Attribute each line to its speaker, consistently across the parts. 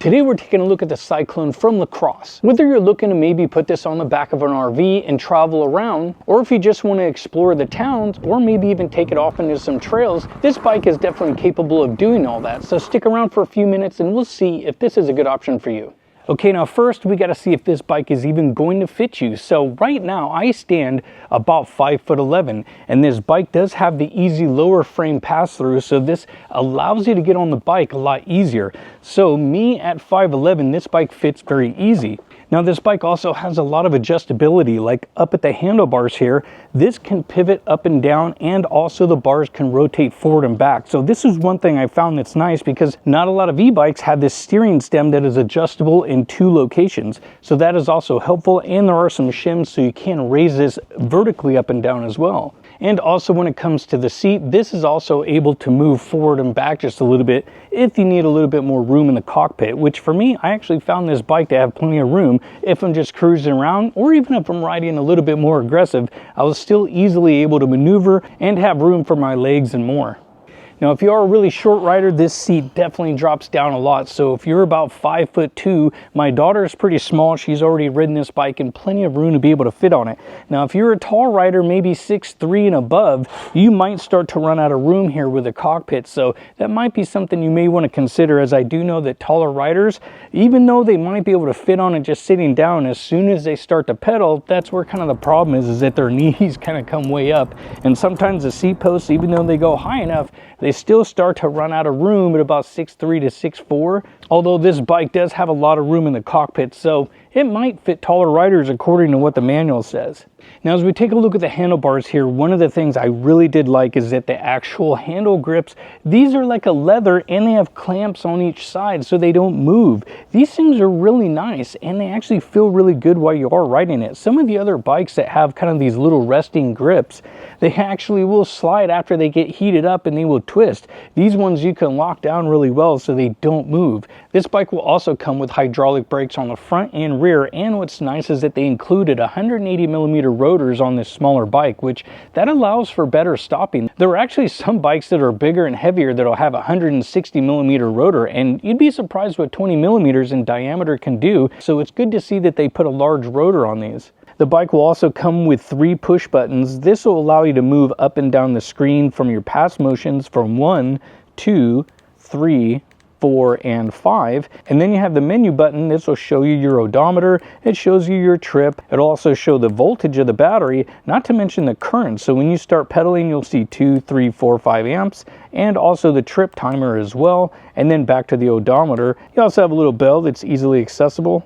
Speaker 1: Today we're taking a look at the Cyclone from Lacros. Whether you're looking to maybe put this on the back of an RV and travel around, or if you just want to explore the towns, or maybe even take it off into some trails, this bike is definitely capable of doing all that. So stick around for a few minutes and we'll see if this is a good option for you. Okay, now first we got to see if this bike is even going to fit you. So right now I stand about 5'11", and this bike does have the easy lower frame pass through, so this allows you to get on the bike a lot easier. So me at 5'11", this bike fits very easy. Now this bike also has a lot of adjustability, like up at the handlebars here, this can pivot up and down, and also the bars can rotate forward and back. So this is one thing I found that's nice, because not a lot of e-bikes have this steering stem that is adjustable in 2 locations. So that is also helpful, and there are some shims so you can raise this vertically up and down as well. And also when it comes to the seat, this is also able to move forward and back just a little bit if you need a little bit more room in the cockpit, which for me, I actually found this bike to have plenty of room. If I'm just cruising around, or even if I'm riding a little bit more aggressive, I was still easily able to maneuver and have room for my legs and more. Now, if you are a really short rider, this seat definitely drops down a lot. So if you're about 5'2", my daughter is pretty small. She's already ridden this bike and plenty of room to be able to fit on it. Now, if you're a tall rider, maybe 6'3" and above, you might start to run out of room here with the cockpit. So that might be something you may want to consider, as I do know that taller riders, even though they might be able to fit on it just sitting down, as soon as they start to pedal, that's where kind of the problem is that their knees kind of come way up. And sometimes the seat posts, even though they go high enough, they still start to run out of room at about 6'3" to 6'4", although this bike does have a lot of room in the cockpit, so it might fit taller riders according to what the manual says. Now, as we take a look at the handlebars here, one of the things I really did like is that the actual handle grips, these are like a leather, and they have clamps on each side so they don't move. These things are really nice, and they actually feel really good while you are riding it. Some of the other bikes that have kind of these little resting grips, they actually will slide after they get heated up and they will twist. These ones you can lock down really well so they don't move. This bike will also come with hydraulic brakes on the front and rear, and what's nice is that they included 180mm rotors on this smaller bike, which that allows for better stopping. There are actually some bikes that are bigger and heavier that'll have 160mm rotor, and you'd be surprised what 20mm in diameter can do. So it's good to see that they put a large rotor on these. The bike will also come with 3 push buttons. This will allow you to move up and down the screen from your pass motions from 1, 2, 3, 4, and 5. And then you have the menu button. This will show you your odometer. It shows you your trip. It'll also show the voltage of the battery, not to mention the current. So when you start pedaling, you'll see 2, 3, 4, 5 amps, and also the trip timer as well. And then back to the odometer. You also have a little bell that's easily accessible.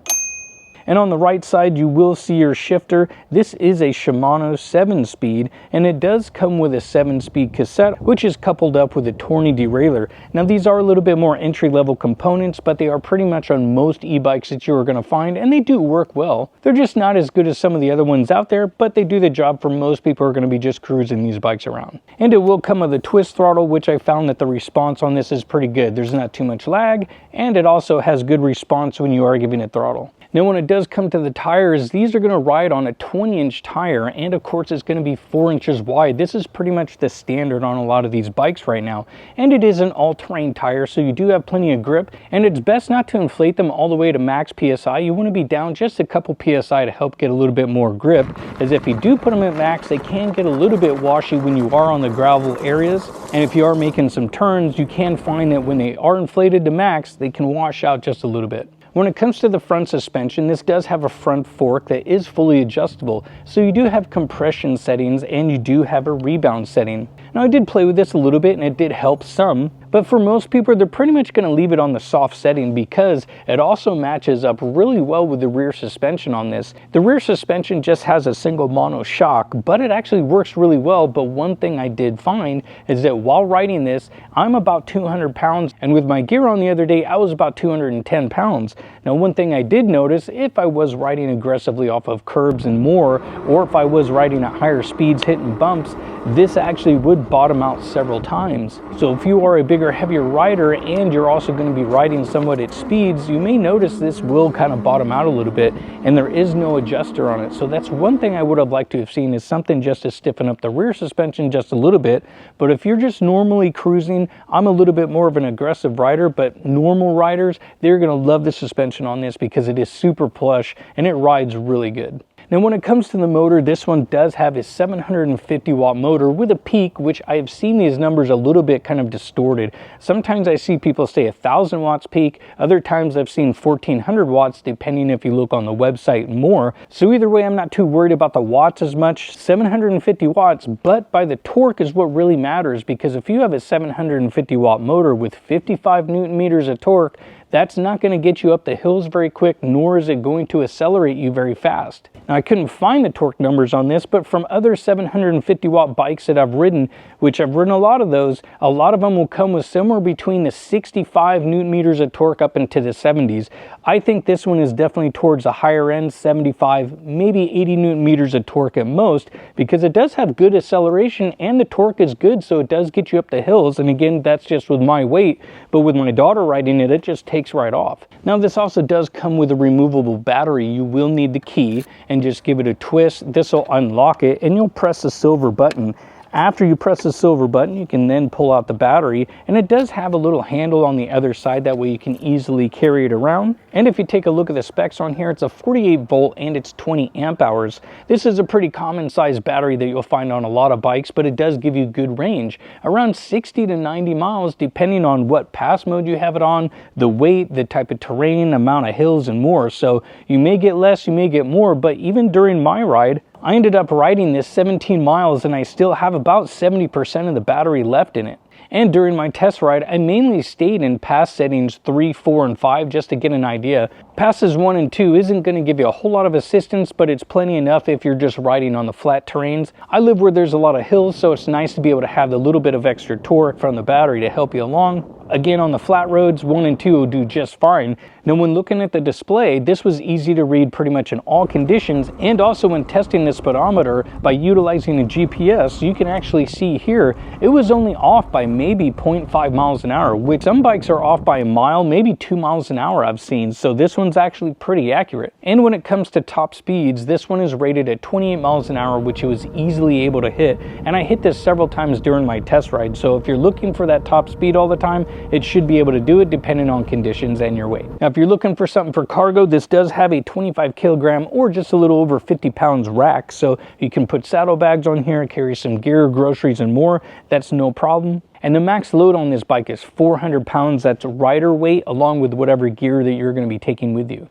Speaker 1: And on the right side, you will see your shifter. This is a Shimano 7-speed, and it does come with a 7-speed cassette, which is coupled up with a Tourney derailleur. Now, these are a little bit more entry-level components, but they are pretty much on most e-bikes that you are going to find, and they do work well. They're just not as good as some of the other ones out there, but they do the job for most people who are going to be just cruising these bikes around. And it will come with a twist throttle, which I found that the response on this is pretty good. There's not too much lag, and it also has good response when you are giving it throttle. Now, when it does come to the tires, these are going to ride on a 20-inch tire, and of course it's going to be 4 inches wide. This is pretty much the standard on a lot of these bikes right now, and it is an all-terrain tire, so you do have plenty of grip, and it's best not to inflate them all the way to max PSI. You want to be down just a couple PSI to help get a little bit more grip, as if you do put them at max, they can get a little bit washy when you are on the gravel areas, and if you are making some turns, you can find that when they are inflated to max, they can wash out just a little bit. When it comes to the front suspension, this does have a front fork that is fully adjustable. So you do have compression settings, and you do have a rebound setting. Now, I did play with this a little bit, and it did help some. But for most people, they're pretty much going to leave it on the soft setting, because it also matches up really well with the rear suspension on this. The rear suspension just has a single mono shock, but it actually works really well. But one thing I did find is that while riding this, I'm about 200 pounds, and with my gear on the other day, I was about 210 pounds. Now, one thing I did notice, if I was riding aggressively off of curbs and more, or if I was riding at higher speeds hitting bumps, this actually would bottom out several times. So if you are a bigger, heavier rider and you're also going to be riding somewhat at speeds, you may notice this will kind of bottom out a little bit, and there is no adjuster on it. So that's one thing I would have liked to have seen, is something just to stiffen up the rear suspension just a little bit. But if you're just normally cruising, I'm a little bit more of an aggressive rider, but normal riders, they're going to love the suspension on this because it is super plush and it rides really good. Now when it comes to the motor, this one does have a 750 watt motor with a peak, which I have seen these numbers a little bit kind of distorted. Sometimes I see people say 1,000 watts peak, other times I've seen 1,400 watts, depending if you look on the website more. So either way, I'm not too worried about the watts as much, 750 watts, but by the torque is what really matters, because if you have a 750 watt motor with 55 Newton meters of torque, that's not going to get you up the hills very quick, nor is it going to accelerate you very fast. Now, I couldn't find the torque numbers on this, but from other 750 watt bikes that I've ridden, which I've ridden a lot of those, a lot of them will come with somewhere between the 65 Newton meters of torque up into the 70s. I think this one is definitely towards the higher end, 75, maybe 80 Newton meters of torque at most, because it does have good acceleration and the torque is good, so it does get you up the hills. And again, that's just with my weight, but with my daughter riding it, it just takes right off. Now this also does come with a removable battery. You will need the key and just give it a twist. This will unlock it and you'll press the silver button. After you press the silver button, you can then pull out the battery, and it does have a little handle on the other side, that way you can easily carry it around. And if you take a look at the specs on here, it's a 48 volt and it's 20 amp hours. This is a pretty common size battery that you'll find on a lot of bikes, but it does give you good range, around 60 to 90 miles, depending on what pass mode you have it on, the weight, the type of terrain, amount of hills, and more. So you may get less, you may get more, but even during my ride, I ended up riding this 17 miles and I still have about 70% of the battery left in it. And during my test ride, I mainly stayed in pass settings 3, 4, and 5 just to get an idea. Passes 1 and 2 isn't going to give you a whole lot of assistance, but it's plenty enough if you're just riding on the flat terrains. I live where there's a lot of hills, so it's nice to be able to have a little bit of extra torque from the battery to help you along. Again, on the flat roads, 1 and 2 will do just fine. Now when looking at the display, this was easy to read pretty much in all conditions, and also when testing the speedometer by utilizing a GPS, you can actually see here, it was only off by maybe 0.5 miles an hour, which some bikes are off by a mile, maybe 2 miles an hour I've seen, so this one's actually pretty accurate. And when it comes to top speeds, this one is rated at 28 miles an hour, which it was easily able to hit, and I hit this several times during my test ride, so if you're looking for that top speed all the time, it should be able to do it depending on conditions and your weight. Now, if you're looking for something for cargo, this does have a 25 kilogram or just a little over 50 pounds rack, so you can put saddlebags on here, carry some gear, groceries, and more. That's no problem. And the max load on this bike is 400 pounds. That's rider weight, along with whatever gear that you're going to be taking with you.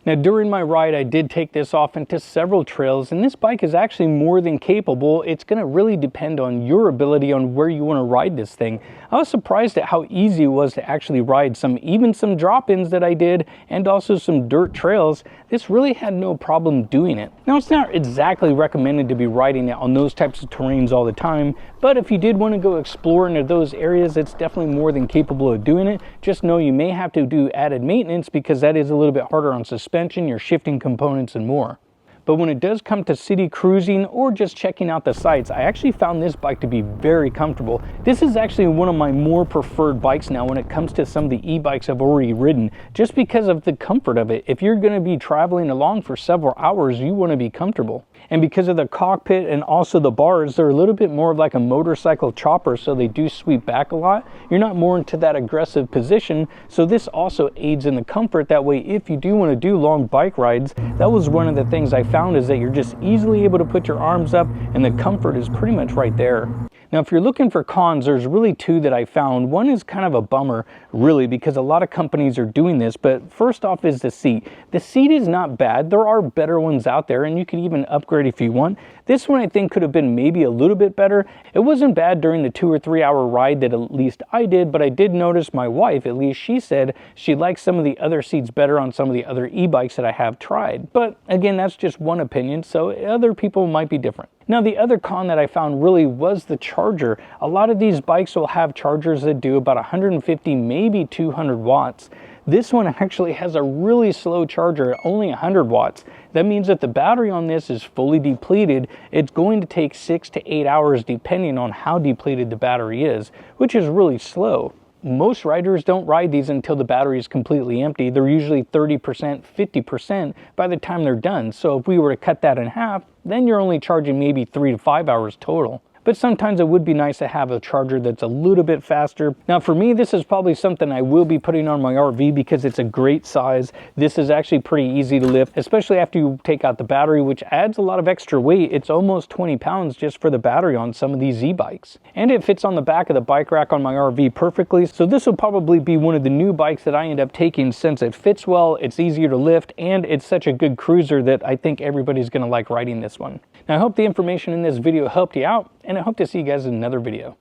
Speaker 1: Now during my ride, I did take this off into several trails, and this bike is actually more than capable. It's going to really depend on your ability on where you want to ride this thing. I was surprised at how easy it was to actually ride even some drop-ins that I did, and also some dirt trails. This really had no problem doing it. Now it's not exactly recommended to be riding it on those types of terrains all the time, but if you did want to go explore into those areas, it's definitely more than capable of doing it. Just know you may have to do added maintenance, because that is a little bit harder on suspension, your shifting components, and more. But when it does come to city cruising or just checking out the sights, I actually found this bike to be very comfortable. This is actually one of my more preferred bikes now when it comes to some of the e-bikes I've already ridden, just because of the comfort of it. If you're going to be traveling along for several hours, you want to be comfortable. And because of the cockpit and also the bars, they're a little bit more of like a motorcycle chopper, so they do sweep back a lot. You're not more into that aggressive position, so this also aids in the comfort. That way, if you do want to do long bike rides, that was one of the things I found, is that you're just easily able to put your arms up and the comfort is pretty much right there. Now, if you're looking for cons, there's really two that I found. One is kind of a bummer, really, because a lot of companies are doing this, but first off is the seat. The seat is not bad. There are better ones out there, and you can even upgrade if you want. This one I think could have been maybe a little bit better. It wasn't bad during the 2 or 3 hour ride that at least I did, but I did notice my wife, at least she said she likes some of the other seats better on some of the other e-bikes that I have tried. But again, that's just one opinion, so other people might be different. Now, the other con that I found really was the charger. A lot of these bikes will have chargers that do about 150, maybe 200 watts. This one actually has a really slow charger at only 100 watts. That means that the battery on this is fully depleted. It's going to take 6 to 8 hours depending on how depleted the battery is, which is really slow. Most riders don't ride these until the battery is completely empty. They're usually 30%, 50% by the time they're done. So if we were to cut that in half, then you're only charging maybe 3 to 5 hours total. But sometimes it would be nice to have a charger that's a little bit faster. Now for me, this is probably something I will be putting on my RV because it's a great size. This is actually pretty easy to lift, especially after you take out the battery, which adds a lot of extra weight. It's almost 20 pounds just for the battery on some of these e-bikes. And it fits on the back of the bike rack on my RV perfectly. So this will probably be one of the new bikes that I end up taking since it fits well, it's easier to lift, and it's such a good cruiser that I think everybody's gonna like riding this one. Now I hope the information in this video helped you out, and I hope to see you guys in another video.